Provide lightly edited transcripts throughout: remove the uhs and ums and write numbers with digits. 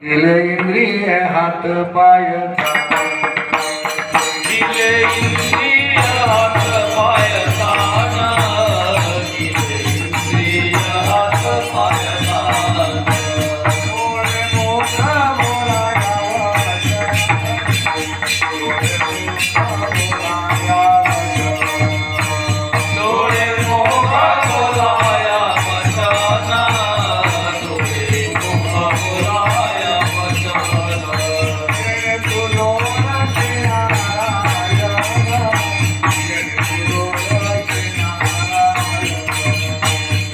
दिले इंद्रिय हात पाय दिले इंद्रिय हात पाय ताना दिले इंद्रिय हात पाय ताना डोळे मोठा बोलाया डोळे मोठा बोलाया वचना डोळे मोठा बोलाया वचना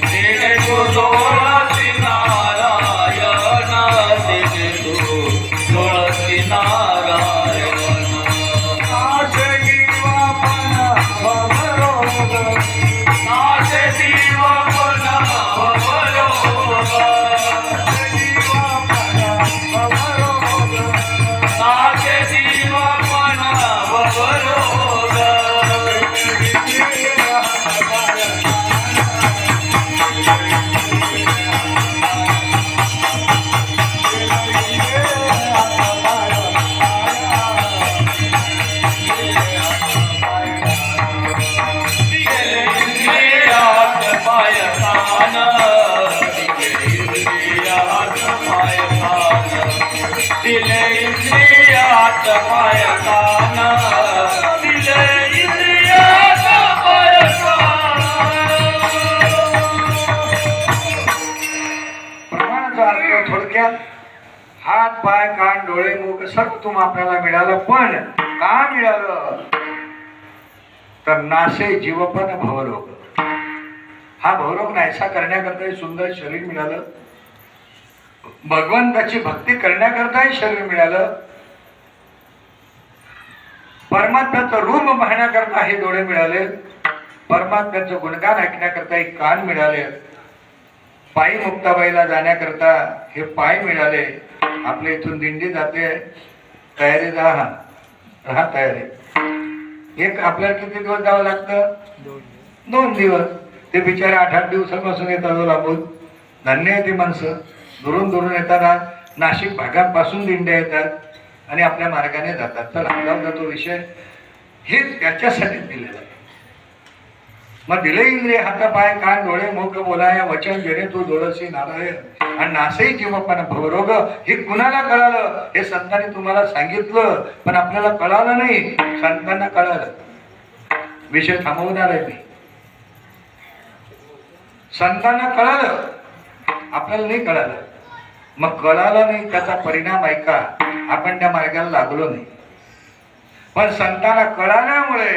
तेरे तुळसी नारायण तेरे तुळसी नारायण नाचे जीव पण नाचे जीव पण दिले इंद्रियात पाय ताना दिले इंद्रियात पाय प्रमाणाचा अर्थ थोडक्यात हात पाय कान डोळे मुख सर्व तुम आपल्याला मिळालं, पण का मिळालं तर नाशे जीवपण भवरोग. हा भवरोग नाहीसा करण्याकरता हे सुंदर शरीर मिळालं, भगवंताची भक्ती करण्याकरताही शरीर मिळालं, परमात्म्याचं रूप पाहण्याकरता हे डोळे मिळाले, परमात्म्याचं गुणगान ऐकण्याकरता हे कान मिळाले, पायी मुक्ताबाईला जाण्याकरता हे पाय मिळाले. आपल्या इथून दिंडी जाते, तयारी राहा तयारी. एक आपल्याला किती दिवस जावं लागतं? 2 दिवस. ते बिचारे 8-8 दिवसापासून येतात लांबून. धन्य आहे ती माणसं, दुरून दुरून येतात, नाशिक भागांपासून दिंड्या येतात आणि आपल्या मार्गाने जातात. तर आपला तो विषय हे त्याच्यासाठी दिलेला आहे. मग दिले इंद्रिय हात पाय कान डोळे मुख बोलाया वचन जेणे तू तुळसी नारायण आणि नासई जीवपण भवरोग. हे कुणाला कळालं? हे संतांनी तुम्हाला सांगितलं, पण आपल्याला कळालं नाही. संतांना कळालं. विषय थांबवणार आहे मी. संतांना कळालं, आपल्याला नाही कळालं. मग कळालं नाही त्याचा परिणाम ऐका, आपण त्या मार्गाला लागलो नाही. पण संतांना कळाल्यामुळे